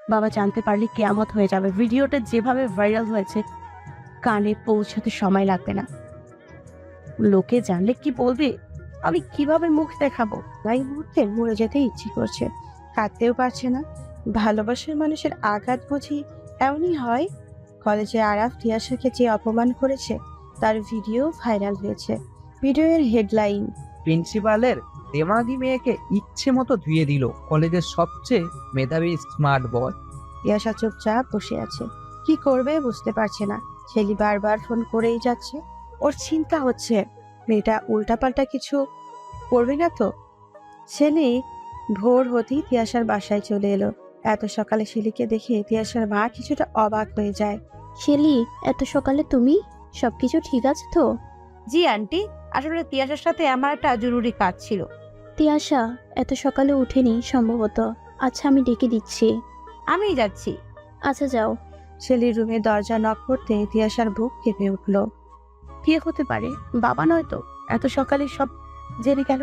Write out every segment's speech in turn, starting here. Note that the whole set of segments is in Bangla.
বাবা জানতে পারলে কিয়ামত হয়ে যাবে। ভিডিওটা যেভাবে ভাইরাল হয়েছে কানে পৌঁছাতে সময় লাগবে না। লোকে জানলে কি বলবে? আমি কিভাবে মুখ দেখাবো? তাই মুহূর্তে মরে যেতে ইচ্ছে করছে, কাঁদতেও পারছে না। ভালোবাসার মানুষের আঘাত বুঝি এমনই হয়। কলেজে আরাফ তিয়াশাকে যে অপমান করেছে তার ভিডিও ভাইরাল হয়েছে। ভিডিওর হেডলাইন, প্রিন্সিপালের দেমাগি মেয়েকে ইচ্ছে মতো ধুয়ে দিল কলেজের সবচেয়ে মেধাবী স্মার্ট বয়। তিয়াশা চুপচাপ বসে আছে, কি করবে বুঝতে পারছে না। ছেলে বারবার ফোন করেই যাচ্ছে। ওর চিন্তা হচ্ছে মেয়েটা উল্টাপাল্টা কিছু করবে না তো। ছেলে ভোর হতেই তিয়াশার বাসায় চলে এলো। এত সকালে শেলিকে দেখে তিয়াশার মা কিছুটা অবাক হয়ে যায়। শেলি, এত সকালে তুমি? সবকিছু ঠিক আছে তো? জি আন্টি, আসলে তিয়াসার সাথে আমার একটা জরুরি কাজ ছিল। তিয়াশা এত সকালে উঠেনি সম্ভবত। আচ্ছা, আমি ডেকে দিচ্ছি। আমিই যাচ্ছি। আচ্ছা, যাও। শেলির রুমে দরজা নক করতে তিয়াশার বুক কেঁপে উঠল। কে হতে পারে? বাবা নয় তো? এত সকালে সব জেনে গেল।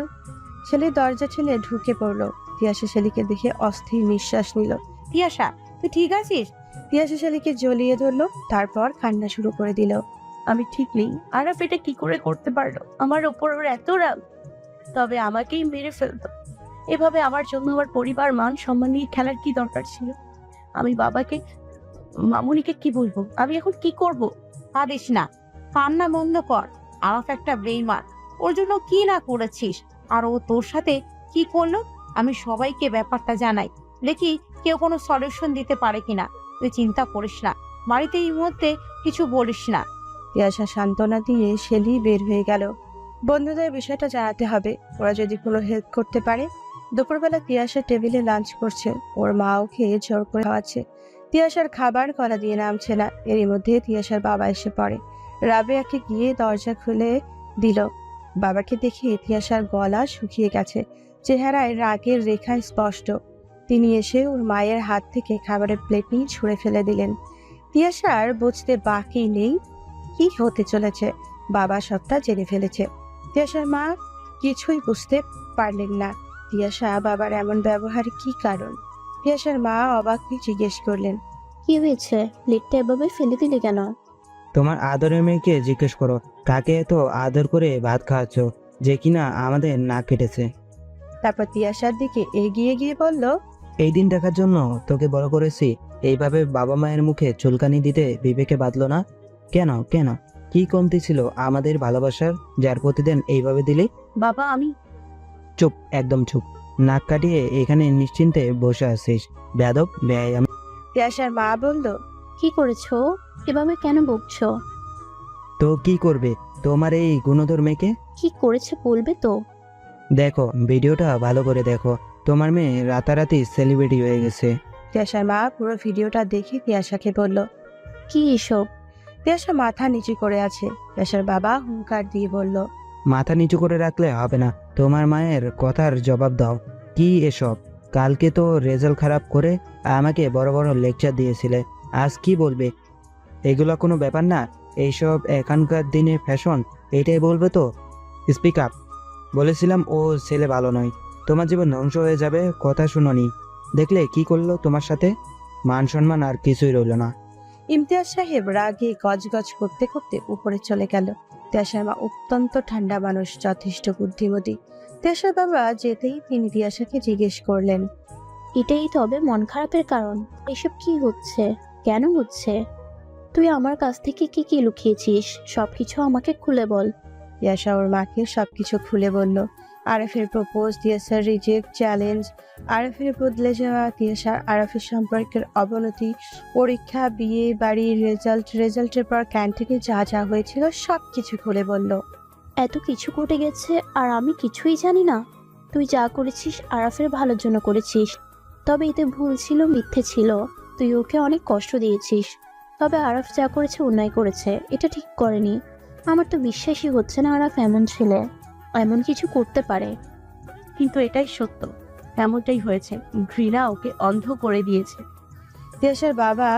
শেলি দরজা ঠেলে ঢুকে পড়লো। তিয়াশা শেলিকে দেখে অস্থির নিঃশ্বাস নিল। তিয়াসা, তুই ঠিক আছিস? তিয়াশা শেলিকে জড়িয়ে ধরলো, তারপর কান্না শুরু করে দিল। আমি ঠিক নেই। আরাফ এটা কি করে করতে পারলো? আমার ওপর ওর এত রাগ। তবে আমাকেই মেরে ফেলতো। এভাবে আমার জন্য আমার পরিবার মান সম্মান নিয়ে খেলার কি দরকার ছিল? আমি বাবাকে, মামুনিকে কি বলবো? আমি এখন কি করব? কাঁদিস না, কান্না বন্ধ কর। আরাফ একটা বেইমান, ওর জন্য কি না করেছিস, আর ও তোর সাথে কি করলো আমি সবাইকে ব্যাপারটা জানাই। দেখি কেউ কোনো সলিউশন দিতে পারে কিনা। তুই চিন্তা করিস না, বাড়িতে এই মুহূর্তে কিছু বলিস না। তিয়াশা সান্ত্বনা দিয়ে শেলি বের হয়ে গেল। বন্ধুদের বিষয়টা জানাতে হবে, ওরা যদি কোনো হেল্প করতে পারে। দুপুরবেলা তিয়াশা টেবিলে লাঞ্চ করছে, ওর মাও খেয়ে জোর করে খাওয়াচ্ছে। তিয়াশার খাবার গলা দিয়ে নামছে না। এরই মধ্যে তিয়াশার বাবা এসে পড়ে। রাবেয়াকে গিয়ে দরজা খুলে দিল। বাবাকে দেখে তিয়াশার গলা শুকিয়ে গেছে, চেহারায় রাগের রেখা স্পষ্ট। তিনি এসে ওর মায়ের হাত থেকে খাবারের প্লেট নিয়ে ছুঁড়ে ফেলে দিলেন। তিয়াশার বুঝতে বাকি নেই কি হতে চলেছে। বাবা সবটা জেনে ফেলেছে। তিয়াশার মা কিছুই বুঝতে পারলেন না। তিয়াশা বাবার এমন ব্যবহার কি কারণ? তিয়াশার মা অবাক হয়ে জিজ্ঞেস করলেন, কি হয়েছে? প্লেটটা এভাবে ফেলে দিলে কেন? তোমার আদরের মেয়েকে জিজ্ঞেস করো কাকে এত আদর করে ভাত খাওয়াচ্ছ, যে কিনা আমাদের নাক কেটেছে। তারপর তিয়াশার দিকে এগিয়ে গিয়ে বলল, এই দিন দেখার জন্য তোকে বড় করেছি, এইভাবে বাবা মায়ের মুখে চুলকানি দিতে বিবেকে বাঁধলো না? কেন কেন কি কমতি ছিল আমাদের ভালোবাসার, যার প্রতিদিন এইভাবে দিলি? বাবা আমি চুপ, একদম চুপ। নাক কাটিয়ে এখানে নিশ্চিন্তে বসে আছিস, বেয়াদব বেয়াম। তিয়াশার মা বলল, কি করেছো? এভাবে কেন বকছো? তো কি করবে তোমার এই গুণধর মেয়েকে? কি করেছে বলবে তো? দেখো ভিডিওটা ভালো করে দেখো, তোমার মেয়ে রাতারাতি সেলিব্রিটি হয়ে গেছে। তিয়াশার মা পুরো ভিডিওটা দেখে তিয়াশাকে বলল। কি এসব? তিয়াশা মাথা নিচু করে আছে। তিয়াশার বাবা হুঙ্কার দিয়ে বলল, মাথা নিচু করে রাখলে হবে না, তোমার মায়ের কথার জবাব দাও। কি এসব? কালকে তো রেজাল্ট খারাপ করে আমাকে বড় বড় লেকচার দিয়েছিলে, আজ কি বলবে? এগুলো কোনো ব্যাপার না, এইসব এখনকার দিনে ফ্যাশন, এটাই বলবে তো? Speak up. বলেছিলাম ও ছেলে ভালো নয়, তোমার জীবন ধ্বংস হয়ে যাবে, কথা শুনোনি? দেখলে কি করলো তোমার সাথে? মান সম্মান আর কিছুই রইল না। ইমতিয়াজ সাহেব রাগে গজগজ করতে করতে উপরে চলে গেল। তিয়াশার মা অত্যন্ত ঠান্ডা মানুষ, যথেষ্ট বুদ্ধিমতী। তিয়াশার বাবা যেতেই তিনি তিয়াশাকে জিজ্ঞেস করলেন, এটাই তবে মন খারাপের কারণ? এসব কি হচ্ছে? কেন হচ্ছে? তুই আমার কাছ থেকে কি কি লুকিয়েছিস? সবকিছু আমাকে খুলে বল। তিয়াশা ওর মাকে সবকিছু খুলে বলল। আরাফের প্রপোজ, তিয়াশার রিজেক্ট, চ্যালেঞ্জ, আরাফের বদলে যাওয়া, তিয়াশার আরাফের সম্পর্কের অবনতি, পরীক্ষা, বিয়ে, বাড়ির রেজাল্টের পর ক্যান্টিনে যা যা হয়েছিল সবকিছু খুলে বলল। এত কিছু ঘটে গেছে আর আমি কিছুই জানি না? তুই যা করেছিস আরাফের ভালোর জন্য করেছিস, তবে এতে ভুল ছিল, মিথ্যে ছিল। তুই ওকে অনেক কষ্ট দিয়েছিস, তবে আরাফ যা করেছে অন্যায় করেছে, এটা ঠিক করেনি। আমার তো বিশ্বাসই হচ্ছে না আরাফ এমন ছেলে, এমন কিছু করতে পারে। কিন্তু এটাই সত্য, এমনটাই হয়েছে। ঘৃণা ওকে অন্ধ করে দিয়েছে। তিয়াশার বাবা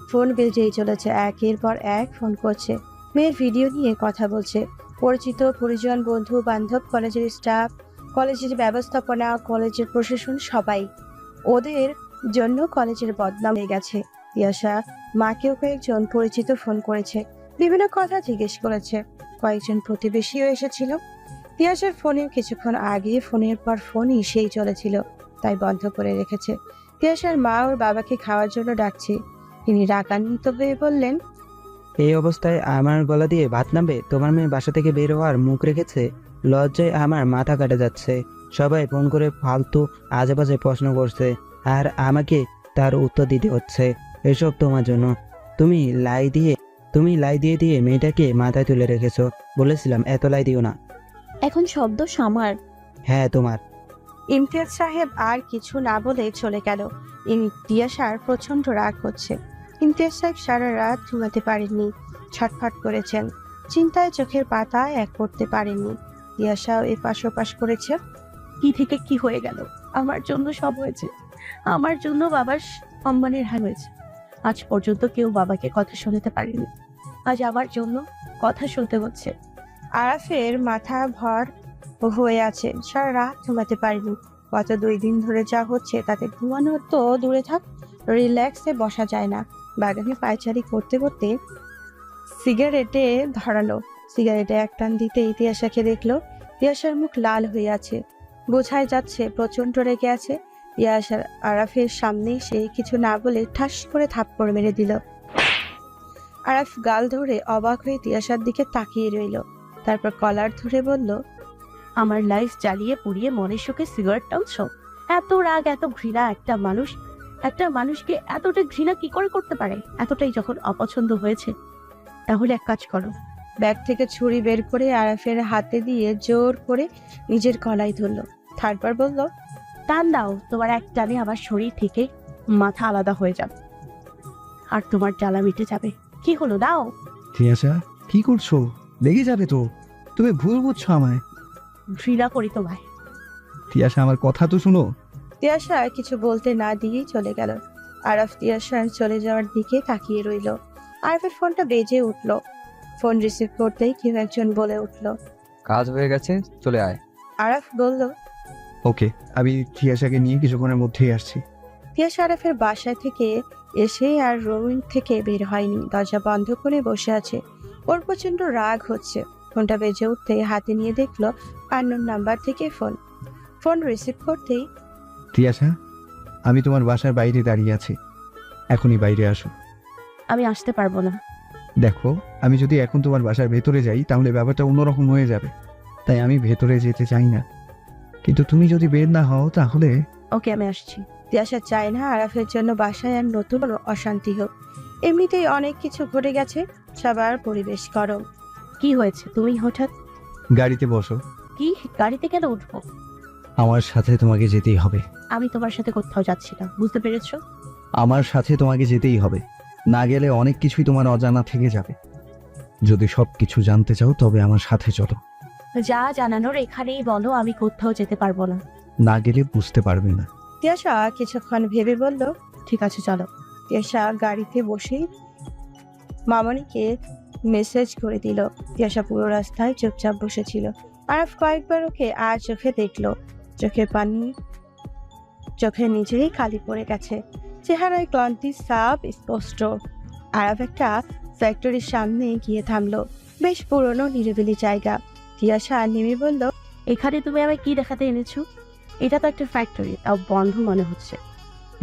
ফোন বেজেই চলেছে, একের পর এক ফোন করছে। মেয়ের ভিডিও নিয়ে কথা বলছে। পরিচিত পরিজন, বন্ধু বান্ধব, কলেজের স্টাফ, কলেজের ব্যবস্থাপনা, কলেজের প্রশাসন, সবাই। ওদের জন্য কলেজের বদনাম হয়ে গেছে। তিয়াশা মাকেও কয়েকজন পরিচিত ফোন করেছে, বিভিন্ন কথা জিজ্ঞেস করেছে। কয়েকজন প্রতিবেশীও এসেছিল। তিয়াশার ফোনে কিছুক্ষণ আগে ফোনের পর ফোনই সেই চলেছিল, তাই বন্ধ করে রেখেছে। তিয়াশার মা ওর বাবাকে খাওয়ার জন্য ডাকছে। তিনি রাগান্বিত হয়ে বললেন, এই অবস্থায় আমার গলা দিয়ে ভাত নামবে? তোমার মেয়ে বাসা থেকে বের হওয়ার মুখ রেখেছে, লজ্জায় আমার মাথা কাটে যাচ্ছে। সবাই ফোন করে ফালতু আজে বাজে প্রশ্ন করছে, আর আমাকে তার উত্তর দিতে হচ্ছে। এসব তোমার জন্য। তুমি লাই দিয়ে দিয়ে মেয়েটাকে মাথায় তুলে রেখেছো। বলেছিলাম এত লাই দিও না। এখন শব্দ সামার। হ্যাঁ, তোমার। ইমতিয়াজ সাহেব আর কিছু না বলে চলে গেল। তিয়াশার প্রচন্ড রাগ হচ্ছে। ইমতিয়াজ সাহেব সারা রাত ঘুমাতে পারেননি, ছটফট করেছেন। চিন্তায় চোখের পাতা এক করতে পারেননি। তিয়াশাও এপাশ ওপাশ করেছে। কি থেকে কি হয়ে গেল? আমার জন্য সব হয়েছে, আমার জন্য বাবার সম্মানের হার হয়েছে। আজ পর্যন্ত কেউ বাবাকে কথা শোনাতে পারেনি, আজ আমার জন্য কথা শুনতে হচ্ছে। আরাফের মাথা ভর হয়ে আছে, সারা রাত ঘুমাতে পারেনি। গত 2 দিন ধরে যা হচ্ছে তাতে ঘুমানো তো দূরে থাক, রিল্যাক্সে বসা যায় না। বাগানে পায়চারি করতে করতে সিগারেটে ধরালো। সিগারেটে এক টান দিতেই তিয়াশাকে দেখলো। তিয়াশার মুখ লাল হয়ে আছে, বোঝাই যাচ্ছে প্রচন্ড রেগে আছে। তিয়াশার আরাফের সামনে সে কিছু না বলে ঠাস করে থাপ্পড় মেরে দিল। আরাফ গাল ধরে অবাক হয়ে তিয়াশার দিকে তাকিয়ে রইল। তারপর কলার ধরে বলল, আমার লাইফ জ্বালিয়ে পুড়িয়ে মনের শোকে সিগারেট টানছো? এত রাগ, এত ঘৃণা! একটা মানুষকে এতটা ঘৃণা কি করে করতে পারে? এতটাই যখন অপছন্দ হয়েছে, তাহলে এক কাজ করো। ব্যাগ থেকে ছুরি বের করে আরাফের হাতে দিয়ে জোর করে নিজের গলায় ধরল। তারপর বলল, টান দাও, তোমার এক টানে আমার শরীর থেকে মাথা আলাদা হয়ে যাবে, আর তোমার জ্বালা মিটে যাবে। কি হলো, দাও। তিয়াশা, কি করছো? লেগে যাবে তো। তুমি ভুল বুঝছো আমায়। ঘৃণা করি তোমায়। তিয়াশা, আমার কথা তো শুনো। তিয়াশা কিছু বলতে না দিয়েই চলে গেল। আরাফ তিয়াশার চলে যাওয়ার দিকে তাকিয়ে রইল। আরাফের ফোনটা বেজে উঠল। ফোন রিসিভ করতেই কেউ একজন বলে উঠল। কাজ হয়ে গেছে, চলে আয়। আরাফ বলল, ওকে, আমি তিয়াশাকে নিয়ে কিছুক্ষণের মধ্যেই আসছি। তিয়াশা আরাফের বাসায় থেকে এসে আর রুম থেকে বের হয়নি, দরজা বন্ধ করে বসে আছে। ওর প্রচন্ড রাগ হচ্ছে। ফোনটা বেজে উঠতেই হাতে নিয়ে দেখলো আননোন নাম্বার থেকে ফোন। ফোন রিসিভ করতেই, তিয়াশা, আমি তোমার বাসার বাইরে দাঁড়িয়ে আছি, এখনই বাইরে আসো। আমি আসতে পারবো না। দেখো, আমি যদি এখন তোমার বাসার ভেতরে যাই তাহলে ব্যাপারটা অন্যরকম হয়ে যাবে, তাই আমি ভেতরে যেতে চাই না। কিন্তু তুমি যদি বের না হও তাহলে। ওকে, আমি আসছি। তিয়াশা চায় না আরাফের জন্য বাসায় আর নতুন কোনো অশান্তি হোক। এমনিতেই অনেক কিছু ঘটে গেছে, সবার পরিবেশ গরম। কি হয়েছে? তুমি হঠাৎ? গাড়িতে বসো। কি? গাড়িতে কেন উঠবো? আমার সাথে তোমাকে যেতেই হবে। আমি তোমার সাথে কোথাও যাচ্ছি না, বুঝতে পেরেছো? আমার সাথে তোমাকে যেতেই হবে, না গেলে অনেক কিছুই তোমার অজানা থেকে যাবে। যদি সব কিছু জানতে চাও তবে আমার সাথে চলো। যা জানানোর এখানেই বলো, আমি কোথাও যেতে পারবো না। না গেলে বুঝতে পারবে না। তিয়াশা কিছুক্ষণ ভেবে বলল, ঠিক আছে, চলো। তিয়াশা গাড়িতে বসেই মামনিকে মেসেজ করে দিল। তিয়াশা পুরো রাস্তায় চুপচাপ বসেছিল। আরাফ কয়েকবার ওকে আর চোখে দেখলো, চোখের পানি চোখের নিচেই খালি পড়ে গেছে। চেহারায় ক্লান্তি সাপ স্পষ্ট। আরাফ একটা ফ্যাক্টরির সামনে গিয়ে থামলো। বেশ পুরনো নিরিবিলি জায়গা। তিয়াশা নেমে বলল, এখানে তুমি আমায় কি দেখাতে এনেছো? এটা তো একটা ফ্যাক্টরি, তাও বন্ধ মনে হচ্ছে।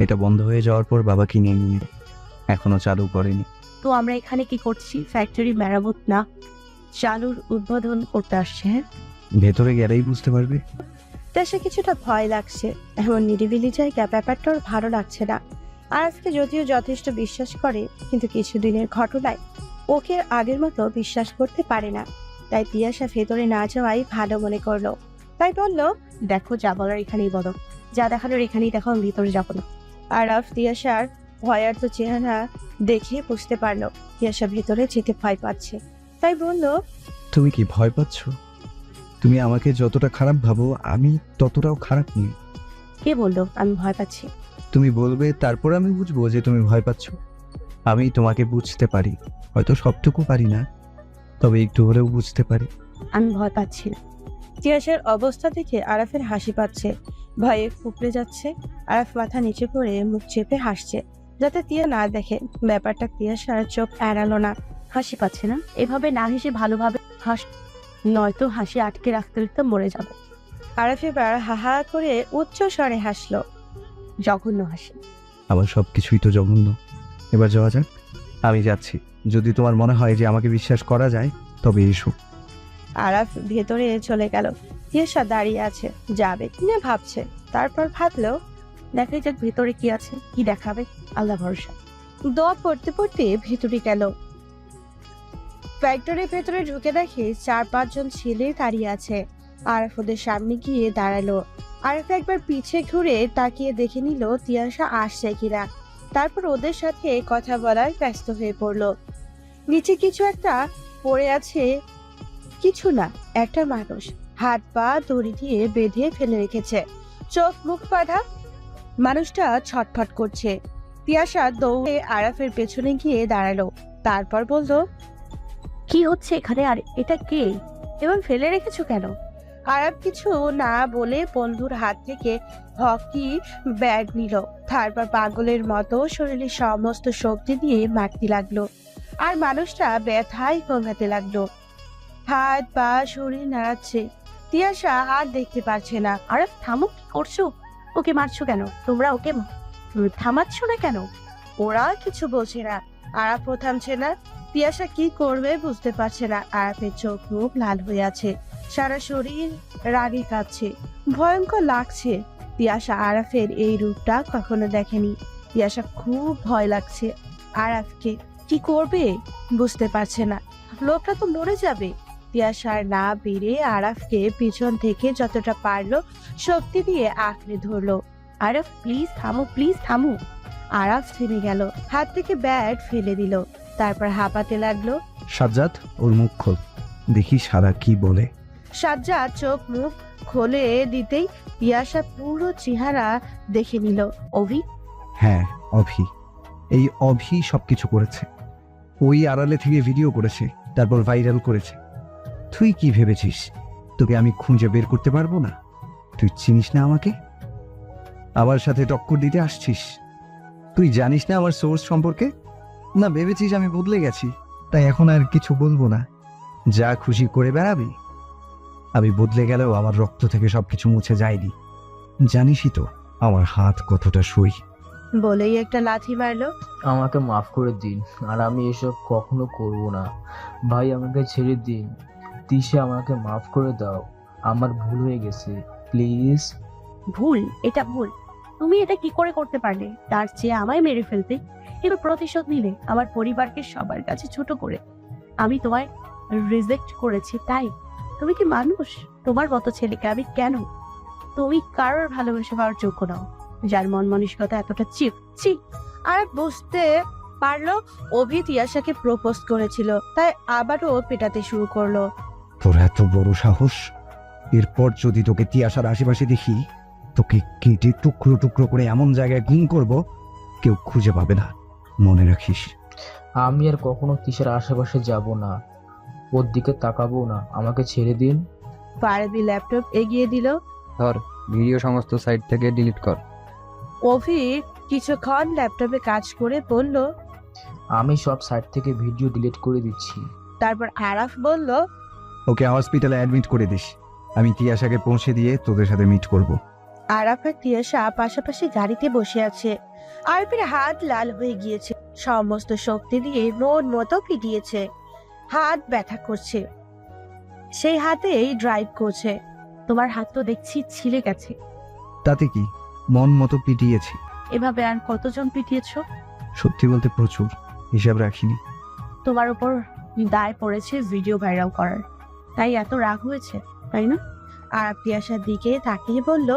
এটা বন্ধ হয়ে যাওয়ার পর বাবা কিনে নিয়ে এখনো চালু করেনি। তো আমরা এখানে কি করছি? ফ্যাক্টরি মেরামত না, চালুর উদ্বোধন করতে আসছে। হ্যাঁ, ভেতরে গেলেই বুঝতে পারবে। তিয়াশা কিছুটা ভয় লাগছে। এমন নিরিবিলি জায়গা ব্যাপারটা ওর ভালো লাগছে না। আরাফকে যদিও যথেষ্ট বিশ্বাস করে, কিন্তু কিছুদিনের ঘটনায় ওকে আগের মতো বিশ্বাস করতে পারে না। তাই তিয়াশা ভেতরে না যাওয়াই ভালো মনে করলো। তাই বলল, দেখো, যা বলার এখানেই বলো, যা দেখানোর এখানেই দেখো, আমি ভিতরে যাবো না। আরাফ তিয়াশার ভয়ার্ত চেহারা দেখে বুঝতে পারলো তিয়াশা ভেতরে যেতে ভয় পাচ্ছে। তাই বলল, তুমি কি ভয় পাচ্ছ? তুমি আমাকে যতটা খারাপ ভাবো আমি ততটাও খারাপ নই। কে বললো আমি ভয় পাচ্ছি? তুমি বলবে, তারপর আমি বুঝবো যে তুমি ভয় পাচ্ছ। আমি তোমাকে বুঝতে পারি, হয়তো সবটুকু পারি না, তবে একটু হলেও বুঝতে পারি। আমি ভয় পাচ্ছি না। তিয়াশার অবস্থা দেখে আরাফের হাসি পাচ্ছে। ভয়ে ফুপড়ে যাচ্ছে। আরাফ মাথা নিচু করে মুখ চেপে হাসছে, যাতে তিয়া না দেখে। ব্যাপারটা তিয়াশার চোখ এড়ালো না। হাসি পাচ্ছে না? এভাবে না হেসে ভালোভাবে হাস, নয়তো হাসি আটকে রাখতে রাখতে মরে যাব। আরাফ এবার হাহা করে উচ্চ স্বরে হাসলো। জঘন্য হাসি। আমার সব কিছুই তো জঘন্য। এবার যাওয়া যাক। আমি যাচ্ছি। যদি তোমার মনে হয় যে আমাকে বিশ্বাস করা যায় তবে এসো। আরাফ ভেতরে চলে গেল। তিয়াশা দাঁড়িয়ে আছে, যাবে কিনা ভাবছে। তারপর ভাবলো, দেখাই যাক ভেতরে কি আছে, কি দেখাবে, আল্লাহ ভরসা। দোয়া পড়তে পড়তে ভেতরে গেল। ফ্যাক্টরির ভেতরে ঢুকে দেখে 4-5 জন ছেলে দাঁড়িয়ে আছে। আরাফ ওদের সামনে গিয়ে দাঁড়ালো। আরাফ একবার পিছে ঘুরে তাকিয়ে দেখে নিল তিয়াশা আসছে কিনা। তারপর ওদের সাথে কথা বলার ব্যস্ত হয়ে পড়লো। নিচে কিছু একটা পড়ে আছে, কিছু না, একটা মানুষ হাত পা দড়ি দিয়ে বেঁধে ফেলে রেখেছে, চোখ মুখ বাঁধা। মানুষটা ছটফট করছে। তিয়াশা দৌড়ে আরাফের পেছনে গিয়ে দাঁড়ালো। তারপর বলল, কি হচ্ছে এখানে? আর এটা কে? এবং ফেলে রেখেছো কেন? আরাফ কিছু না বলে বন্ধুর হাত থেকে হকি ব্যাগ নিল। তারপর পাগলের মতো শরীরের সমস্ত শক্তি দিয়ে মারতে লাগলো। আর মানুষটা ব্যথায় কমাতে লাগলো। হাত পা শরীর নাড়াচ্ছে। তিয়াশা আর দেখতে পারছে না। আরে থামো, কি করছো? ওকে মারছো কেন? তোমরা ওকে থামাচ্ছ না কেন? ওরা কিছু বলছে না, আরাফও থামছে না। তিয়াশা কি করবে বুঝতে পারছে না। আরাফের চোখ মুখ লাল হয়ে আছে, সারা শরীর রাগে কাঁপছে, ভয়ঙ্কর লাগছে। তিয়াশা আরাফের এই রূপটা কখনো দেখেনি। তিয়াশা খুব ভয় লাগছে আরাফকে। কি করবে বুঝতে পারছে না। লোকটা তো মরে যাবে। তিয়াশার না বেড়ে আরাফকে পিছন থেকে যতটা পারলো শক্তি দিয়ে আঁকড়ে ধরলো। আরে প্লিজ থামো, প্লিজ থামো। আরাফ থেমে গেল, হাত থেকে ব্যাট ফেলে দিল। তারপর হাঁপাতে লাগলো। সাজ্জাদ, ওর মুখ খোল, দেখি সারা কি বলে। সাজ্জাদ চোখ মুখ খোলে দিতেই তিয়াশা পুরো চেহারা দেখে নিল। অভি? হ্যাঁ, অভি। এই অভি সবকিছু করেছে। ওই আড়ালে থেকে ভিডিও করেছে, তারপর ভাইরাল করেছে। তুই কি ভেবেছিস তোকে আমি খুঁজে বের করতে পারবো না? তুই চিনিস না আমাকে? আমার সাথে টক্কর দিতে আসছিস? তুই জানিস না আমার সোর্স সম্পর্কে? না ভেবেছিস আমি বদলে গেছি, তাই এখন আর কিছু বলবো না, যা খুশি করে বেড়াবি? আমি বদলে গেলেও আমার রক্ত থেকে সবকিছু মুছে যায়নি। জানিসই তো আমার হাত কতটা সই। বলেই একটা লাথি মারলো। আমাকে মাফ করে দিন, আর আমি এসব কখনো করব না। ভাই আমাকে ছেড়ে দিন। তিশা, আমাকে মাফ করে দাও, আমার ভুল হয়ে গেছে, প্লিজ। ভুল? এটা ভুল? তুমি এটা কি করে করতে পারলে? তার চেয়ে আমায় মেরে ফেলতে। এবার প্রতিশোধ নিলে আমার পরিবারকে সবার কাছে ছোট করে। আমি তোমায় রিজেক্ট করেছি, তাই? তুমি কি মানুষ? তোমার মতো ছেলেকে আমি কেন? তুমি কারোর ভালোবাসা পাওয়ার যোগ্য নাও, যার মন মানসিকতা এতটা চিপ চি। আর বুঝতে পারলো অভি তিয়াশাকে প্রপোজ করেছিল, তাই আবারও পেটাতে শুরু করলো। তোর এত বড় সাহস! এরপর যদি তোকে তিয়াশার আশেপাশে দেখি, তোকে কেটে টুকরো টুকরো করে এমন জায়গায় গুম করব কেউ খুঁজে পাবে না, মনে রাখিস। আমি আর কখনো তিশার আশেপাশে যাব না, ওর দিকে তাকাবো না, আমাকে ছেড়ে দিন। ফারাবি ল্যাপটপ এগিয়ে দিল। ধর, ভিডিও সমস্ত সাইট থেকে ডিলিট কর। অভি কিছুক্ষণ ল্যাপটপে কাজ করে বলল। আমি সব সাইট থেকে ভিডিও ডিলিট করে দিচ্ছি। তারপর আরাফ বলল, ওকে হসপিটালে অ্যাডমিট করে দিস। আমি তিয়াশাকে পৌঁছে দিয়ে তোদের সাথে মিট করব। আরাফ আর তিয়াশা পাশাপাশি গাড়িতে বসে আছে। আরাফের হাত লাল হয়ে গিয়েছে, সমস্ত শক্তি দিয়ে মন মতো পিটিয়েছে। হাত ব্যথা করছে, সেই হাতেই ড্রাইভ করছে। তোমার হাত তো দেখছি ছিলে গেছে। তাতে কি, মন মতো পিটিয়েছি। এভাবে আর কতজন পিটিয়েছো? সত্যি বলতে প্রচুর, হিসাব রাখিনি। তোমার উপর দায় পড়েছে ভিডিও ভাইরাল করার, তাই এত রাগ হয়েছে, তাই না? আরাফ তিয়াশার দিকে তাকিয়ে বলল,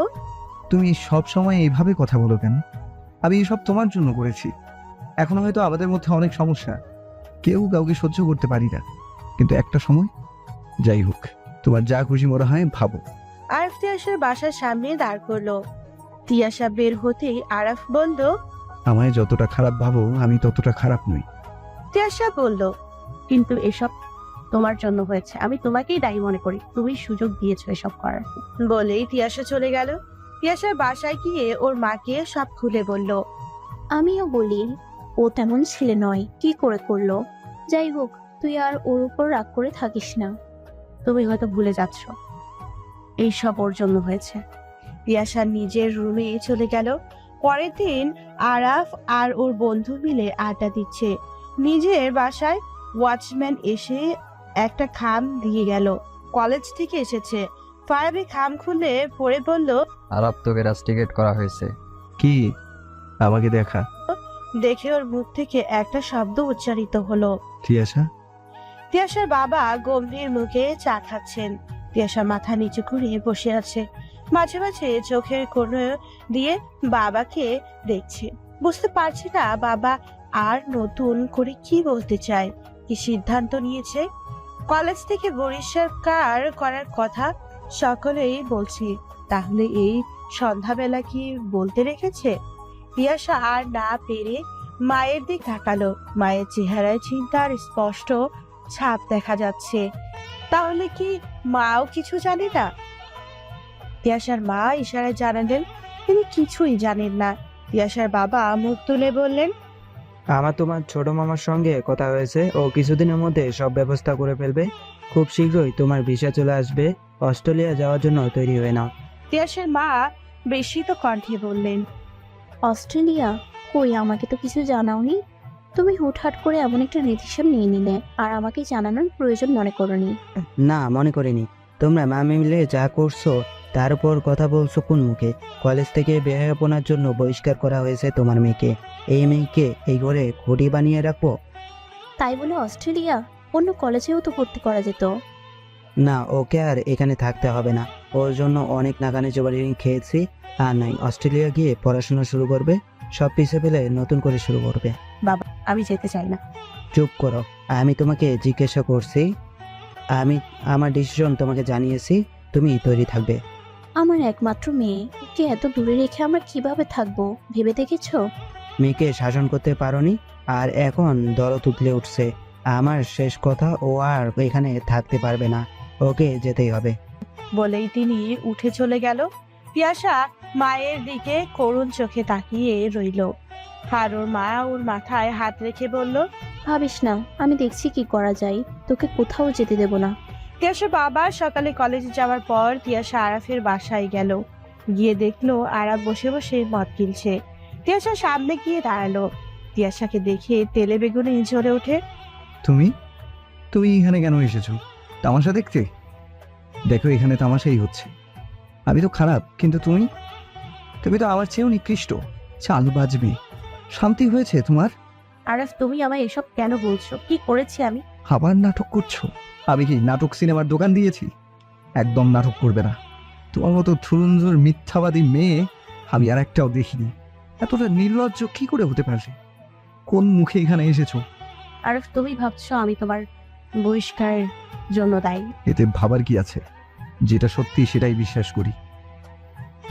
তুমি সব সময় এইভাবে কথা বলো কেন? আমি এসব তোমার জন্য করেছি। এখন হয়তো আমাদের মধ্যে অনেক সমস্যা, কেউ কাউকে সহ্য করতে পারি না, কিন্তু একটা সময়, যাই হোক, তোমার যা খুশি মনে হয় ভাবো। আরাফ তিয়াশার বাসার সামনে দাঁড় করলো। তিয়াশা বের হতেই আরাফ বলল, আমায় যতটা খারাপ ভাবো আমি ততটা খারাপ নই। তিয়াশা বলল, কিন্তু এসব তোমার জন্য হয়েছে, আমি তোমাকেই দায়ী মনে করি। তুমি সুযোগ দিয়েছো এসব করার। বলেই তিয়াশা চলে গেল। তিয়াশার বাসায় গিয়ে ওর মাকে সব খুলে বলল। আমিও বলি ও তেমন ছেলে নয়, কি করে করলো। যাই হোক, তুই আর ওর উপর রাগ করে থাকিস না। তুমি হয়তো ভুলে যাচ্ছ এইসব ওর জন্য হয়েছে। তিয়াশা নিজের রুমে চলে গেল। পরের দিন আরাফ আর ওর বন্ধু মিলে আড্ডা দিচ্ছে। নিজের বাসায় ওয়াচম্যান এসে একটা খাম দিয়ে গেল। কলেজ থেকে এসেছে। ফারাবি খাম খুলে পড়ে বলল, আলাপ তোকে রাস্টিকেট করা হয়েছে। কি? আমাকে দেখা। দেখে ওর মুখ থেকে একটা শব্দ উচ্চারিত হলো। তিয়াশা? তিয়াশার বাবা গম্ভীর মুখে চা খাচ্ছেন। তিয়াশা মাথা নিচু করে বসে আছে। মাঝে মাঝে চোখের কোণ দিয়ে বাবাকে দেখছে। বুঝতে পারছি না বাবা আর নতুন করে কি বলতে চায়, কি সিদ্ধান্ত নিয়েছে। কলেজ থেকে বহিষ্কার করার কথা সকলেই বলছে, তাহলে এই সন্ধ্যাবেলা কি বলতে রেখেছে? তিয়াশা আর না পেরে মায়ের দিক তাকালো। মায়ের চেহারায় চিন্তার স্পষ্ট ছাপ দেখা যাচ্ছে। তাহলে কি মাও কিছু জানে না? তিয়াশার মা ইশারায় জানালেন তিনি কিছুই জানেন না। তিয়াশার বাবা মুখ তুলে বললেন, আমার তোমার ছোট মামার সঙ্গে কথা হয়েছে, ও কিছুদিনের মধ্যে সব ব্যবস্থা করে ফেলবে। খুব শীঘ্রই তোমার ভিসা চলে আসবে। অস্ট্রেলিয়া যাওয়ার জন্য তৈরি হয়ে নাও। তিয়াশার মা বিস্মিত কণ্ঠে বললেন, অস্ট্রেলিয়া? কই, আমাকে তো কিছু জানাওনি। তুমি হুটহাট করে এমন একটা ডিসিশন নিয়ে নিলে আর আমাকে জানানোর প্রয়োজন মনে করোনি। না, মনে করিনি। তোমরা মামে মিলে যা করছো তার উপর কথা বলছো কোন মুখে? কলেজ থেকে বেহায়াপনার জন্য বহিষ্কার করা হয়েছে তোমার মেয়েকে। এই মেয়েকে এই ঘরে ঘটি বানিয়ে রাখবো? তাই বলে অস্ট্রেলিয়া? অন্য কলেজেও তো ভর্তি করা যেত। না, ওকে আর এখানে থাকতে হবে না। ওর জন্য অনেক নাকানি চোবানি খেয়েছি। আর নাই, অস্ট্রেলিয়া গিয়ে পড়াশোনা শুরু করবে। সব পিছে ফেলে নতুন করে শুরু করবে। আমি যেতে চাই না। চুপ করো। আমি তোমাকে জিজ্ঞাসা করছি, আমি আমার ডিসিশন তোমাকে জানিয়েছি, তুমি তৈরি থাকবে। আমার একমাত্র মেয়ে, ওকে এত দূরে রেখে আমরা কিভাবে থাকবো ভেবে দেখেছো? মেয়েকে শাসন করতে পারোনি, আর এখন দরদ উতলে উঠছে। আমার শেষ কথা, ও আর এখানে থাকতে পারবে না, ওকে যেতেই হবে। বলেই তিনি উঠে চলে গেল। তিয়াশা মায়ের দিকে করুণ চোখে তাকিয়ে রইল। আর ওর মা ওর মাথায় হাত রেখে বলল, ভাবিস না, আমি দেখছি কি করা যায়। তোকে কোথাও যেতে দেব না। তিয়াশা বাবা সকালে কলেজে যাওয়ার পর তিয়াশা আরাফের বাসায় গেল। গিয়ে দেখলো আরাফ বসে বসে মদ গিলছে। তিয়াশা সামনে গিয়ে দাঁড়ালো। তিয়াশাকে দেখে তেলে বেগুনে জ্বলে ওঠে। তুমি তুমি এখানে কেন এসেছো? তামাশা দেখতে? দেখো, এখানে তামাশাই হচ্ছে। আমি তো খারাপ, কিন্তু তুমি তুমি তো আমার চেয়েও নিকৃষ্ট। চাল বাজবে। শান্তি হয়েছে তোমার? আরাফ, তুমি আমায় এসব কেন বলছো? কি করেছি আমি? আবার নাটক করছো? আমি কি নাটক সিনেমার দোকান দিয়েছি? একদম নাটক করবে না। তোমার মতো থুরুঞ্জোর মিথ্যাবাদী মেয়ে আমি আর একটাও দেখিনি। এতটা নির্লজ্জ কি করে হতে পারলে? কোন মুখে এখানে এসেছো? আরাফ, তুমি ভাবছো আমি তোমার বহিষ্কারের জন্য দায়ী? এতে ভাবার কি আছে? যেটা সত্যি সেটাই বিশ্বাস করি।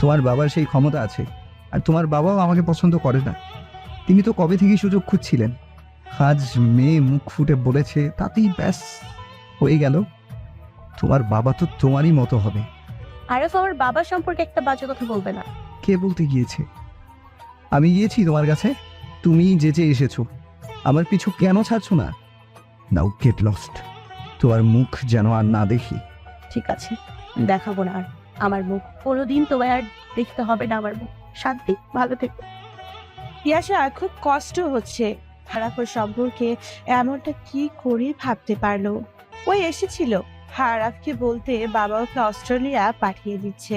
তোমার বাবার সেই ক্ষমতা আছে, আর তোমার বাবাও আমাকে পছন্দ করে না। তিনি তো কবে থেকেই সুযোগ খুঁজছিলেন। আজ মেয়ে মুখ ফুটে বলেছে, তাতেই ব্যাস হয়ে গেল। তোমার বাবা তো তোমারই মতো হবে। আরাফ, আমার বাবা সম্পর্কে একটা বাজে কথা বলবে না। কে বলতে গিয়েছে? আমি গিয়েছি তোমার কাছে? তুমি যেচে এসেছো। আমার পিছু কেন ছাড়ছো না? নাও গেট লস্ট। তোমার মুখ যেন আর না দেখি। ঠিক আছে, দেখাবো না আর আমার মুখ। কোনোদিন তোমায় আর দেখতে হবে না আমার মুখ। শান্তি, ভালো থেকো। তিয়াশা খুব কষ্ট হচ্ছে। আরাফের সম্পর্কে এমনটা কি করে ভাবতে পারলো? ওই এসেছিল আরাফকে বলতে বাবা ওকে অস্ট্রেলিয়া পাঠিয়ে দিচ্ছে।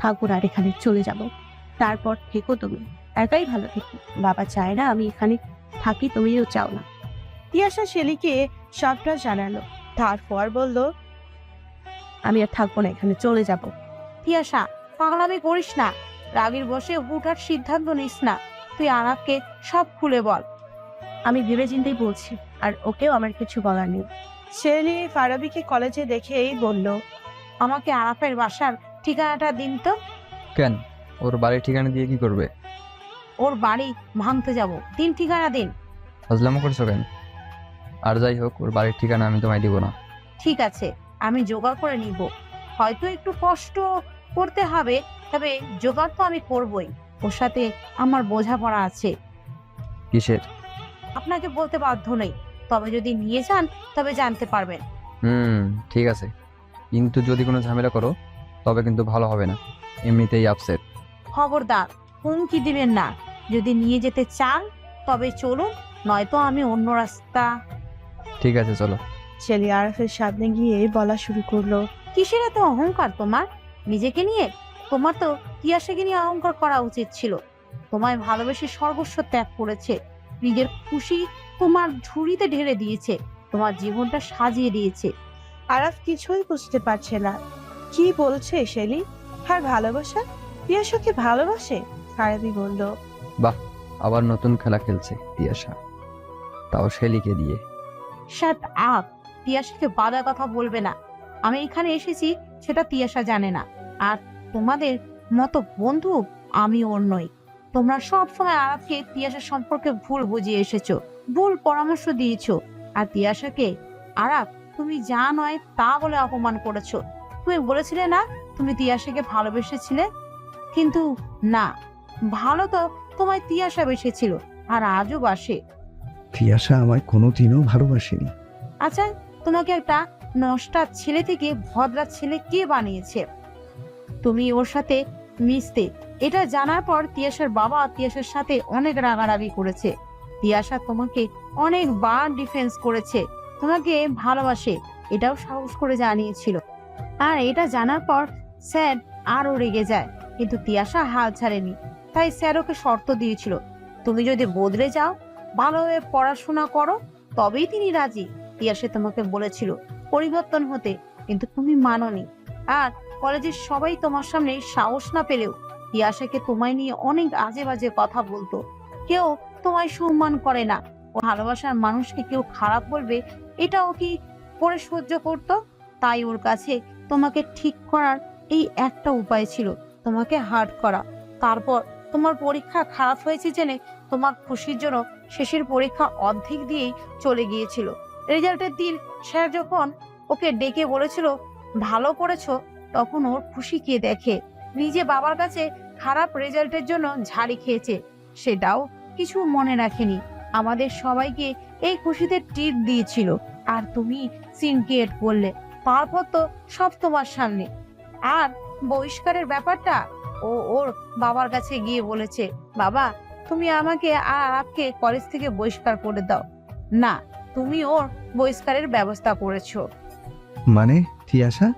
থাকবো না আর এখানে, চলে যাব। তারপর থেকো তুমি, একাই ভালো থেকো। বাবা চায় না আমি এখানে থাকি, তুমিও চাও না। তিয়াশা শেলিকে সবটা জানালো। তারপর বলল, আমি আর থাকবো না এখানে, চলে যাব। তিয়াশা, পাগলামি করিস না। রাগের বসে হুটহাট সিদ্ধান্ত নিস না। তুই আরাফকে সব খুলে বল। আমি ভেবে চিন্তেই বলছি, আর ওকেও আমার কিছু বলার নেই। শেলি ফারাবিকে কলেজে দেখেই বলল, আমাকে আরাফের বাসার ঠিকানাটা দিন তো। কেন? ওর বাড়ির ঠিকানা দিয়ে কি করবে? ওর বাড়ি ভাঙতে যাব, দিন ঠিকানা দিন। ফাজলামো করছো কেন? আর যাই হোক, ওর বাড়ির ঠিকানা আমি তোমায় দিব না। ঠিক আছে, আমি জোগাড় করে নিব। হয়তো একটু কষ্ট করতে হবে, তবে জোগাড় তো আমি করবই। ওর সাথে আমার বোঝাপড়া আছে, কিসের? আপনাকে বলতে বাধ্য নেই। তবে যদি নিয়ে যান তবে জানতে পারবেন। ঠিক আছে, কিন্তু যদি কোনো ঝামেলা করো তবে কিন্তু ভালো হবে না, এমনিতেই আপসেট। খবরদার হুমকি দিবেন না। যদি নিয়ে যেতে চান তবে চলুন, নয়তো আমি অন্য রাস্তা। ঠিক আছে চলো। ছেলে আরাফের সামনে গিয়ে বলা শুরু করলো। কিসের এত অহংকার তোমার নিজেকে নিয়ে? তোমার তো তিয়াশাকে নিয়ে অহংকার করা উচিত ছিল। তোমায় ভালোবেসে সর্বস্ব ত্যাগ করেছে, নিজের খুশি তোমার ঝুড়িতে ঢেলে দিয়েছে, তোমার জীবনটা সাজিয়ে দিয়েছে। আরাফ কিছুই বুঝতে পারছে না, কি বলছে শেলি? আর ভালোবাসা? তিয়াশাকে ভালোবাসে? আরবি বলল। বাহ, আবার নতুন খেলা খেলছে তিয়াশা, তাও শেলিকে দিয়ে। শাট আপ, তিয়াশাকে বাধা কথা বলবে না। আমি এখানে এসেছি সেটা তিয়াশা জানে না। আর তোমাদের মতো বন্ধু আমি ওর নই। তোমরা সব সময় আরাফকে তিয়াশা সম্পর্কে ভুল বুঝিয়ে এসেছো, ভুল পরামর্শ দিয়েছো। আর তিয়াশাকে আরাফ তুমি যা নয় তা বলে অপমান করেছো। তুমি বলেছিলে না তুমি তিয়াশাকে ভালোবেসেছিলে, কিন্তু না, ভালো তো তোমায় তিয়াশা বেসেছিল, আর আজও বাসে। তিয়াশা আমায় কোনোদিনও ভালোবাসেনি। আচ্ছা, তোমাকে একটা নষ্টা ছেলে থেকে ভদ্রা ছেলে কে বানিয়েছে? তুমি ওর সাথে মিশতে, এটা জানার পর তিয়াশার বাবা তিয়াশার সাথে অনেক রাগারাগি করেছে। তিয়াশা তোমাকে অনেকবার ডিফেন্স করেছে, তোমাকে ভালোবাসে এটাও সাহস করে জানিয়েছিল। আর এটা জানার পর স্যার আরও রেগে যায়, কিন্তু তিয়াশা হাল ছাড়েনি। তাই স্যার ওকে শর্ত দিয়েছিল, তুমি যদি বদলে যাও, ভালোভাবে পড়াশোনা করো, তবেই তিনি রাজি। তিয়াশা তোমাকে বলেছিল পরিবর্তন হতে, কিন্তু তুমি মানোনি। আর কলেজের সবাই তোমার সামনে সাহস না পেলেও তিয়াশাকে তোমায় নিয়ে অনেক আজে বাজে কথা বলতো। কেউ তোমায় সম্মান করে না। ও ভালোবাসার মানুষকে কেউ খারাপ বলবে, এটাও কি করে সহ্য করতো? তাই ওর কাছে তোমাকে ঠিক করার এই একটা উপায় ছিল, তোমাকে হার্ট করা। তারপর তোমার পরীক্ষা খারাপ হয়েছে জেনে তোমার খুশির জন্য শেষের পরীক্ষা অর্ধেক দিয়েই চলে গিয়েছিল। রেজাল্টের দিন স্যার যখন ওকে ডেকে বলেছিল ভালো করেছো, তখন ওর খুশি কে দেখে? নিজে বাবার কাছে খারাপ রেজাল্টের জন্য ঝাড়ি খেয়েছে, সেটাও কিছু মনে রাখেনি। আমাদের সবাইকে এই খুশিতে ট্রিট দিয়েছিল, আর তুমি সিনক্রিয়েট করলে। তারপর তো সব তোমার সামনে। আর বহিষ্কারের ব্যাপারটা ও ওর বাবার কাছে গিয়ে বলেছে, বাবা তুমি আমাকে আর আরাফকে কলেজ থেকে বহিষ্কার করে দাও। না, তুমি ওর বহিষ্কারের ব্যবস্থা করেছো। মানে তিয়াশা?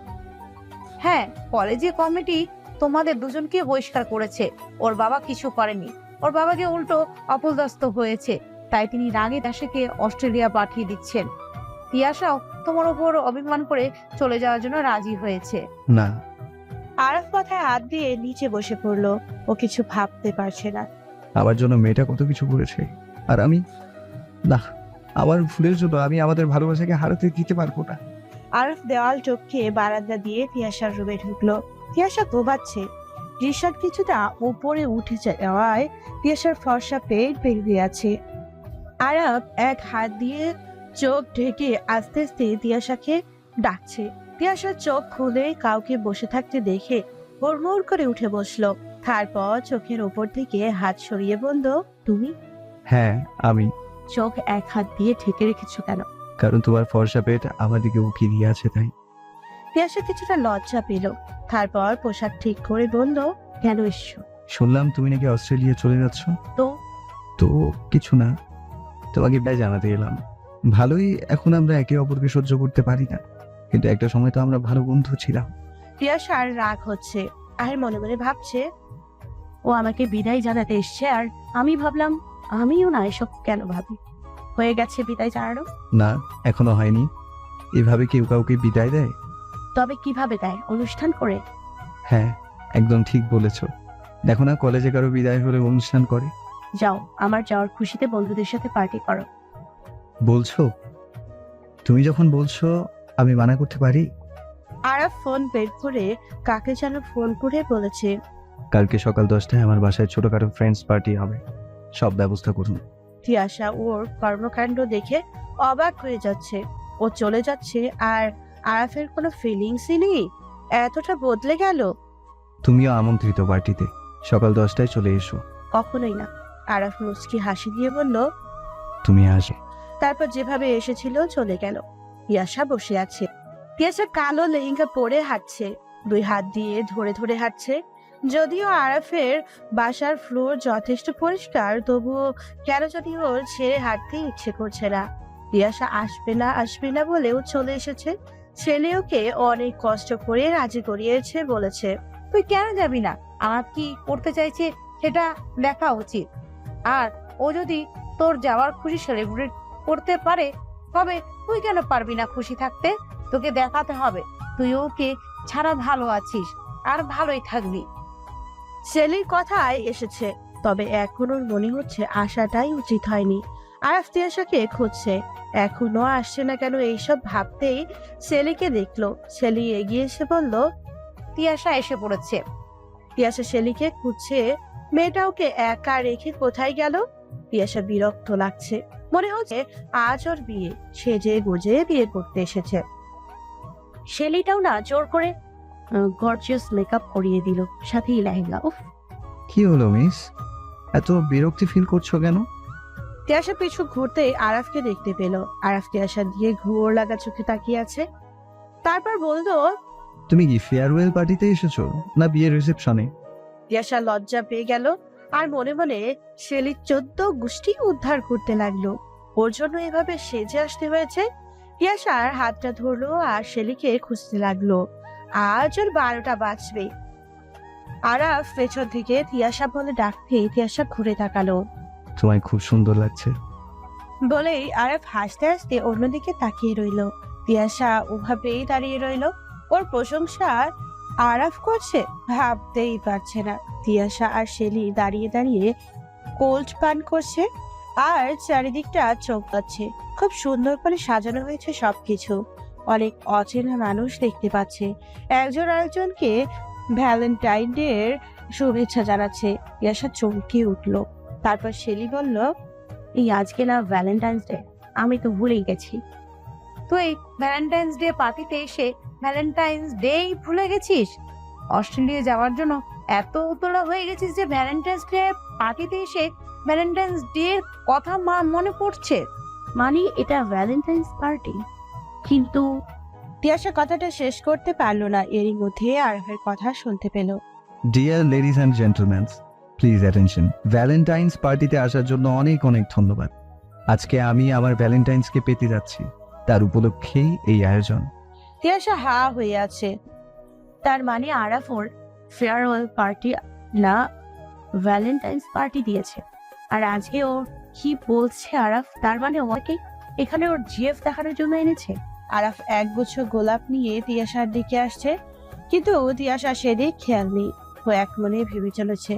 হ্যাঁ, কলেজে কমিটি তোমাদের দুজনকে বহিষ্কার করেছে, ওর বাবা কিছু করেনি। ওর বাবাকে উল্টো অপদস্থ হয়েছে, তাই তিনি রাগে দাসেকে অস্ট্রেলিয়া পাঠিয়ে দিচ্ছেন। তিয়াশাও তোমার উপর অভিমান করে চলে যাওয়ার জন্য রাজি হয়েছে। না। আরাফ মাথায় হাত দিয়ে নিচে বসে পড়লো। ও কিছু ভাবতে পারছে না। আমার জন্য মেয়েটা কত কিছু করেছে, আর আমি না, আমার ভুলের জন্য আমি আমাদের ভালোবাসাকে হারাতে দিতে পারবো না। আরাফ দেওয়াল টপকে বারান্দা দিয়ে তিয়াশার রুমে ঢুকলো। তিয়াশা ঘুমাচ্ছে। রিশাদ কিছুটা উপরে উঠে যাওয়ায় তিয়াশার ফর্সা পেট বের হয়ে আছে। আরাফ এক হাত দিয়ে চোখ ঢেকে আস্তে আস্তে তিয়াশাকে ডাকছে। তিয়াশার চোখ খুলে কাউকে বসে থাকতে দেখে হুড়মুড় করে উঠে বসলো। তারপর চোখের উপর থেকে হাত সরিয়ে বলল, তুমি? হ্যাঁ আমি। চোখ এক হাত দিয়ে ঢেকে রেখেছো কেন? কারণ তোমার ফর্সা পেট আমার দিকে উকি দিয়ে আছে তাই। তিয়াশা কিছুটা লজ্জা পেল। তারপর পোশাক ঠিক করে বলল, কেন এসছো? শুনলাম তুমি নাকি অস্ট্রেলিয়া চলে যাচ্ছ। তো তো কিছু না, তোমাকে তাই জানাতে এলাম। ভালোই, এখন আমরা একে অপরকে সহ্য করতে পারি না, কিন্তু একটা সময় তো আমরা ভালো বন্ধু ছিলাম। তিয়াশার রাগ হচ্ছে আর মনে মনে ভাবছে, ও আমাকে বিদায় জানাতে এসছে, আর আমি ভাবলাম আমিও না এসব কেন ভাবি। হয়ে গেছে বিদায় জানানো? না, এখনো হয়নি। এভাবে কেউ কাউকে বিদায় দেয়? তবে কিভাবে দেয়? অনুষ্ঠান করে? হ্যাঁ, একদম ঠিক বলেছো। দেখো না, কলেজে কারো বিদায় হলে অনুষ্ঠান করে। যাও, আমার যাওয়ার খুশিতে বন্ধুদের সাথে পার্টি করো। বলছো? তুমি যখন বলছো আমি মানা করতে পারি? আরাফ ফোন বের করে কাকে যেন ফোন করে বলেছে, কালকে সকাল 10টায় আমার বাসায় ছোটখাটো ফ্রেন্ডস পার্টি হবে, সব ব্যবস্থা করুন। তিয়াশা ওর কর্মকাণ্ড দেখে অবাক হয়ে যাচ্ছে। ও চলে যাচ্ছে আর আরাফের কোনো ফিলিংসই নেই, এতটা বদলে গেল। তুমিও আমন্ত্রিত পার্টিতে, সকাল 10টায় চলে এসো। কখনোই না। আরাফ মুচকি হাসি দিয়ে বলল। তুমি আসো। তারপর যেভাবে এসেছিল চলে গেল। তিয়াশা বসে আছে। তিয়াশা কালো লেহেঙ্গা পরে হাঁটছে, 2 হাত দিয়ে ধরে ধরে হাঁটছে। যদিও আরাফের বাসার ফ্লোর যথেষ্ট পরিষ্কার, তবুও কেন জানি ওর ছেড়ে হাঁটতে ইচ্ছে করছে না। তিয়াশা আসবে না বলেও চলে এসেছে। ছেলে ওকে অনেক কষ্ট করে রাজি করিয়েছে, বলেছে তুই কেন যাবি না? আমার কি করতে চাইছে সেটা দেখা উচিত। আর ও যদি তোর যাওয়ার খুশি সেলিব্রেট করতে পারে, তবে তুই কেন পারবি না খুশি থাকতে? তোকে দেখাতে হবে তুই ওকে ছাড়া ভালো আছিস আর ভালোই থাকবি। ছেলের কথায় এসেছে, তবে এখন ওর মনে হচ্ছে আসাটাই উচিত হয়নি। আরাফ তিয়াশাকে খুঁজছে, এখনো আসছে না কেন এইসব ভাবতেই ছেলেকে দেখলো। ছেলে এগিয়ে এসে বলল। তিয়াশা এসে পড়েছে। তিয়াশা শেলিকে খুঁজছে, মেয়েটা ওকে একা রেখে কোথায় গেল? তিয়াশা বিরক্ত লাগছে, মনে হচ্ছে আজ ওর বিয়ে, সেজে গুজে বিয়ে করতে এসেছে। শেলিটাও না জোর করে গর্জিয়াস মেকআপ করিয়ে দিল, সাথেই লেহেঙ্গা। উফ, কি হলো মিস, এত বিরক্তি ফিল করছো কেন? তিয়াশা পিছু ঘুরতেই আরাফকে দেখতে পেল। আরাফ তিয়াশার দিয়ে ঘুর লাগা চোখে তাকিয়ে আছে। তারপর বলল। তুমি কি ফেয়ারওয়েল পার্টিতে এসেছো না বিয়ের রিসেপশনে? তিয়াশা লজ্জা পেয়ে গেল আর মনে মনে শেলির 14 গোষ্ঠী উদ্ধার করতে লাগলো। ওর জন্য এভাবে সেজে আসতে হয়েছে। তিয়াশার হাতটা ধরলো আর শেলিকে খুঁজতে লাগলো। আজ ওর 12টা বাজবে। আরাফ পেছন থেকে তিয়াশা বলে ডাকতে তিয়াশা ঘুরে তাকালো। তোমায় খুব সুন্দর লাগছে। বলেই আরাফ হাসতে হাসতে অন্যদিকে তাকিয়ে রইল। তিয়াশা ওভাবেই দাঁড়িয়ে রইল। ওর প্রশংসা আরাফ করছে ভাবতেই পারছে না। তিয়াশা আর শেলি দাঁড়িয়ে দাঁড়িয়ে কোল্ড পান করছে আর চারিদিকটা চোখ পাচ্ছে। খুব সুন্দর করে সাজানো হয়েছে সবকিছু। অনেক অচেনা মানুষ দেখতে পাচ্ছে। একজন আরেকজনকে ভ্যালেন্টাইন ডে এর শুভেচ্ছা জানাচ্ছে। তিয়াশা চমকে উঠলো। তারপর শেলি বলল। এই আজকে না ভ্যালেন্টাইন্স ডে, আমি তো ভুলেই গেছি। তুই ভ্যালেন্টাইন্স ডে পার্টিতে এসে ভ্যালেন্টাইন্স ডেই ভুলে গেছিস? অস্ট্রেলিয়া যাওয়ার জন্য এত উতলা হয়ে গেছিস যে ভ্যালেন্টাইন্স ডে পার্টিতে এসে ভ্যালেন্টাইন্স ডে এর কথা মনে পড়ছে? মানে এটা ভ্যালেন্টাইন্স পার্টি, কিন্তু তিয়াশা কথাটা শেষ করতে পারলো না, এরই মধ্যে আরফের কথা শুনতে পেল। Dear ladies and gentleman, please attention. Valentine's পার্টিতে আসার জন্য অনেক অনেক ধন্যবাদ। আজকে আমি আমার ভ্যালেন্টাইন্সকে পেতে যাচ্ছি, তার উপলক্ষেই এই আয়োজন। তিয়াশা হা হয়ে আছে। তার মানে আরাফ ওর ফেয়ারওয়েল পার্টি না ভ্যালেন্টাইন্স পার্টি দিয়েছে। আর আজকে ও কি বলছে আরাফ, তার মানে ওকে এখানে ওর জিএফ দেখানোর জন্য এনেছে। আরাফ একগুচ্ছ গোলাপ নিয়ে তিয়াশার দিকে আসছে, কিন্তু তিয়াশা সেদিক খেয়াল নেই। ও এক মনে ভেবে চলেছে,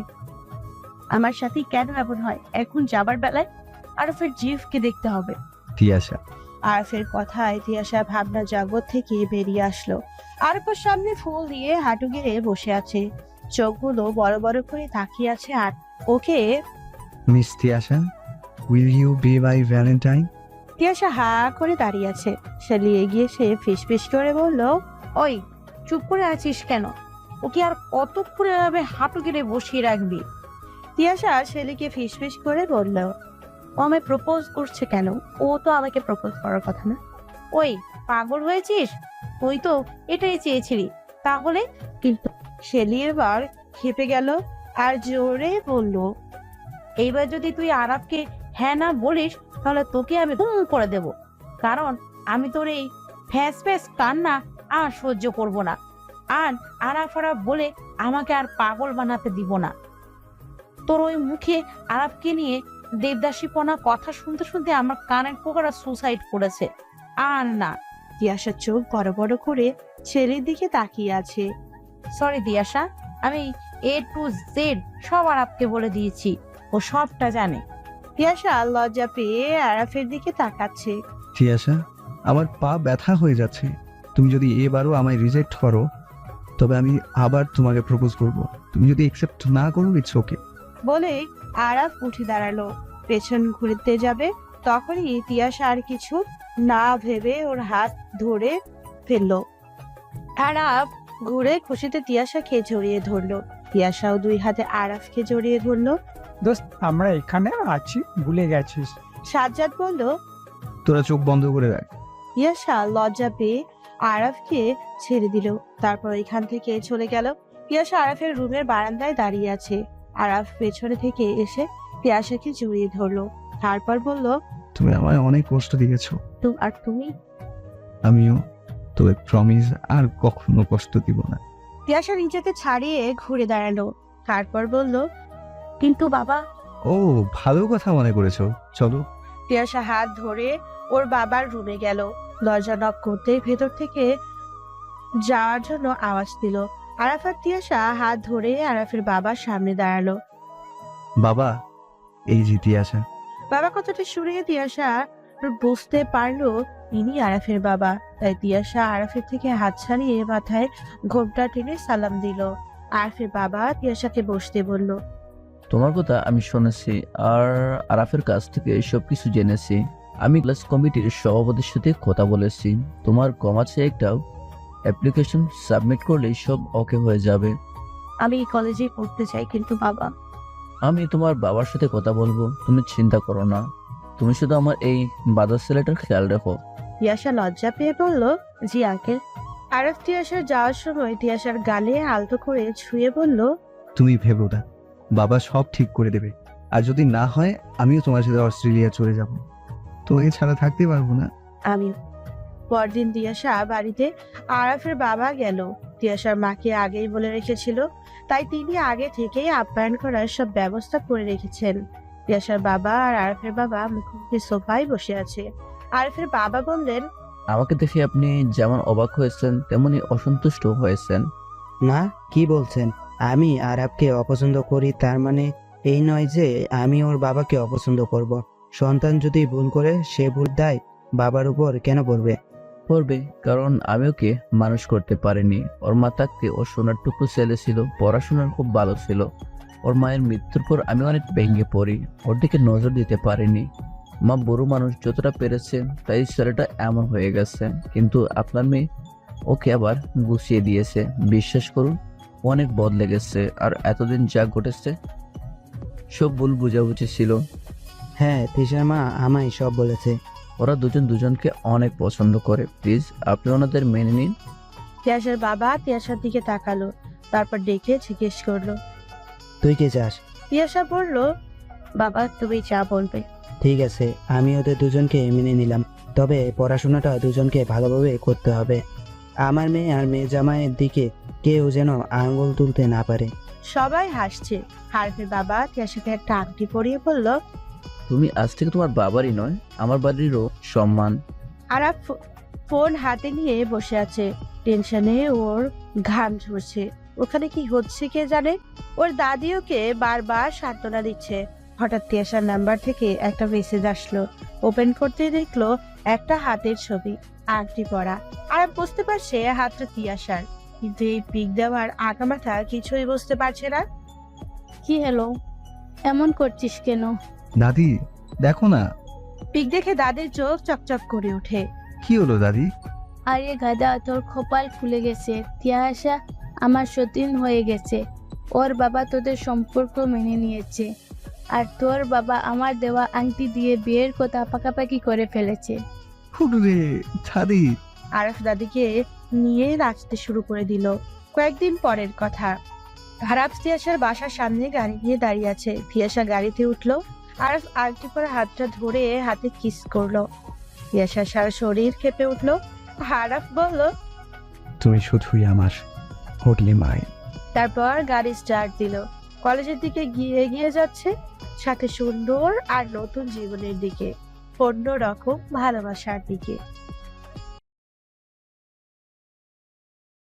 আমার সাথে কেন এমন হয়? এখন যাবার বেলায় আরাফের জিএফকে দেখতে হবে। তিয়াশা। আরফের কথায় তিয়াশা ভাবনা জগৎ থেকে বেরিয়ে আসলো। আরফের সামনে ফুল দিয়ে হাঁটু গেড়ে বসে আছে, চোখগুলো বড় বড় করে তাকিয়ে আছে আর ওকে। Miss Tiasha, will you be my valentine? Tiasha হা করে দাঁড়িয়ে আছে। শেলি এগিয়ে সে ফিসফিস করে বলল। ওই চুপ করে আছিস কেন? ওকে আর কতক্ষণ এভাবে হাঁটু গেড়ে বসিয়ে রাখবি? তিয়াশা শেলিকে ফিসফিস করে বলল। ও আমায় প্রপোজ করছে কেন? ও তো আমাকে প্রপোজ করার কথা না। ওই পাগল হয়েছিস? তুই তো এটাই চেয়েছিলি, তাহলে? কিন্তু শেলি এবার খেপে গেল আর জোরে বলল। এইবার যদি তুই আরাফকে হ্যাঁ না বলিস, তাহলে তোকে আমি হুম করে দেব। কারণ আমি তোর এই ফ্যাস ফ্যাস কান্না আর সহ্য করব না। আর আরাফ আরাফ বলে আমাকে আর পাগল বানাতে দিব না। তোর ওই মুখে আরাফকে নিয়ে দেবদাসীপনা কথা শুনতে শুনতে আমার কানের পোকারা সুসাইড করেছে। আর না। তিয়াশা চোখ বড় বড় করে ছেলের দিকে তাকিয়ে আছে। সরি দিয়াশা, আমি A to Z সব আরাফকে বলে দিয়েছি, ও সবটা জানে। তিয়াশা লজ্জা পেয়ে আরাফের দিকে তাকাচ্ছে। তিয়াশা, আমার পা ব্যথা হয়ে যাচ্ছে। তুমি যদি এবারও আমায় রিজেক্ট করো, তবে আমি আবার তোমাকে প্রপোজ করব। তুমি যদি অ্যাকসেপ্ট না করো, ইটস ওকে। বলে আরাফ উঠে দাঁড়ালো, পেছন ঘুরতে যাবে। তখনই তিয়াশা আর কিছু না ভেবে ওর হাত ধরে ফেললো। আরাফ ঘুরে খুশিতে তিয়াশাকে জড়িয়ে ধরলো। তিয়াশাও 2 হাতে আরাফকে জড়িয়ে ধরলো। দোস্ত আমরা এখানে আছি, ভুলে গেছিস? সাজ্জাদ বলল। তোরা চোখ বন্ধ করে রাখ। তিয়াশা লজ্জা পেয়ে আরাফকে ছেড়ে দিল, তারপর এখান থেকে চলে গেল। তিয়াশা আরাফের রুমের বারান্দায় দাঁড়িয়ে আছে। আরাফ পেছনে থেকে এসে তিয়াশাকে জড়িয়ে ধরলো, তারপর বলল, তুমি আমায় অনেক কষ্ট দিয়েছো, আর তুমি? আমিও। তবে প্রমিস আর কখনো কষ্ট দিব না। তিয়াশা নিজেকে ছাড়িয়ে ঘুরে দাঁড়ালো, তারপর বলল, কিন্তু বাবা। ও, ভালো কথা মনে করেছো, চলো। তিয়াশা হাত ধরে ওর বাবার রুমে গেল। দরজা নক করতেই ভেতর থেকে যাওয়ার জন্য আওয়াজ দিল। আরাফ আর তিয়াশা হাত ধরে আরাফের বাবার সামনে দাঁড়ালো। বাবা, এই যে তিয়াশা। বাবা কথাটা শুনে তিয়াশা বুঝতে পারলো ইনি আরাফের বাবা। তাই তিয়াশা আরাফের থেকে হাত ছাড়িয়ে মাথায় ঘোমটা টেনে সালাম দিল। আরাফের বাবা তিয়াশাকে বসতে বলল। তোমার কথা আমি শুনেছি আর আরাফের কাছ থেকে সবকিছু জেনেছি। আমি ক্লাস কমিটির সভাপতির সাথে কথা বলেছি। তোমার কমার্সে একটা অ্যাপ্লিকেশন সাবমিট করলেই সব ওকে হয়ে যাবে। আমি কলেজে পড়তে চাই, কিন্তু বাবা। আমি তোমার বাবার সাথে কথা বলবো, তুমি চিন্তা করো না। তুমি শুধু আমার এই বাজার ছেলেটার খেয়াল রাখো। তিয়াশা লজ্জা পেয়ে বলল, জি আঙ্কেল। আরাফ তিয়াশার যাওয়ার সময় তিয়াশার গালে আলতো করে ছুঁয়ে বলল, তুমি ভেবো না, বাবা সব ঠিক করে দেবে। আর যদি না হয় আমিও তোমার সাথে অস্ট্রেলিয়া চলে যাব। তোমাকে ছাড়া থাকতে পারবো না। আমিও। পরদিন তিয়াশা বাড়িতে আরাফের বাবা গেল। তিয়াশার মাকে আগেই বলে রেখেছিল, তাই তিনি আগে থেকেই আপ্যায়ন করার সব ব্যবস্থা করে রেখেছেন। তিয়াশার বাবা আর আরাফের বাবা মুখোমুখি সোফায় বসে আছে। আরাফের বাবা বললেন, আমাকে দেখে আপনি যেমন অবাক হয়েছেন তেমনি অসন্তুষ্ট হয়েছেন। না, কি বলছেন? আমি আরাফকে অপছন্দ করি তার মানে এই নয় যে আমি ওর বাবাকে অপছন্দ করব। সন্তান যদি ভুল করে সে ভুল দায় বাবার উপর কেন পড়বে? পড়বে, কারণ আমি ওকে মানুষ করতে পারিনি। ওর মা থাকতে ওর সোনার টুকরো ছেলে ছিল, পড়াশোনার খুব ভালো ছিল। ওর মায়ের মৃত্যুর পর আমি অনেক ভেঙে পড়ি, ওর দিকে নজর দিতে পারিনি। মা বড় মানুষ যতটা পেরেছে, তাই ছেলেটা এমন হয়ে গেছে। কিন্তু আপনার মেয়ে ওকে আবার গুছিয়ে দিয়েছে। বিশ্বাস করুন, ও অনেক বদলে গেছে। আর এতদিন যা ঘটেছে সব ভুল বুঝাবুঝি ছিল। হ্যাঁ, তিশার মা আমায় সব বলেছে। ওরা দুজন দুজনকে অনেক পছন্দ করে। প্লিজ আপনি ওনাদের মেনে নিন। তিয়াশার বাবা তিয়াশার দিকে তাকালো, তারপর ডেকে জিজ্ঞেস করলো। তুই কি চাস? তিয়াশা বলল, বাবা তুমি যা বলবে। ঠিক আছে, আমি ওদের দুজনকে মেনে নিলাম, তবে পড়াশোনাটা দুজনকে ভালোভাবে করতে হবে। আমার মেয়ে আর মেয়ে জামাইয়ের দিকে কেউ যেন আঙ্গুল তুলতে না পারে। সবাই হাসছে। আরাফের বাবা তিয়াশাকে একটা আংটি পরিয়ে বলল, তুমি আজ থেকে তোমার বাবারই নয়, আমার বাড়িরও সম্মান। আরাফ ফোন হাতে নিয়ে বসে আছে। টেনশনে ওর ঘাম ঝরছে। ওখানে কি হচ্ছে কে জানে। ওর দাদি ওকে বারবার সান্ত্বনা দিচ্ছে। হঠাৎ তিয়াশার নাম্বার থেকে একটা মেসেজ আসলো। ওপেন করতে দেখলো একটা হাতের ছবি, আংটি পরা। আরাফ বুঝতে পারছে হাতটা তিয়াশার, কিন্তু এই পিক দেওয়ার আগামাথা কিছুই বুঝতে পারছে না। কি হলো, এমন করছিস কেন? দাদি, দেখো না। পিক দেখে দাদির চোখ চকচক করে ওঠে। কি হলো দাদি? আরে গাদা, তোর কপাল খুলে গেছে। তিয়াশা আমার সতীন হয়ে গেছে। ওর বাবা তোদের সম্পর্ক মেনে নিয়েছে, আর তোর বাবা আমার দেওয়া আংটি দিয়ে বিয়ের কথা পাকাপাকি করে ফেলেছে। রে দাদি। আরাফ দাদিকে নিয়ে নাচতে শুরু করে দিল। কয়েকদিন পরের কথা। আরাফ তিয়াশার বাসার সামনে গাড়ি নিয়ে দাঁড়িয়ে আছে। তিয়াশা গাড়িতে উঠলো। আরাফ আংটি পরা হাতটা ধরে হাতে কিস করলো। তিয়াশা সারা শরীর কেঁপে উঠলো। আরাফ বলল, তুমি শুধুই আমার, হোটলি মাই। তারপর গাড়ি স্টার্ট দিল। কলেজের দিকে এগিয়ে যাচ্ছে, সাথে সুন্দর আর নতুন জীবনের দিকে, অন্যরকম ভালোবাসার দিকে।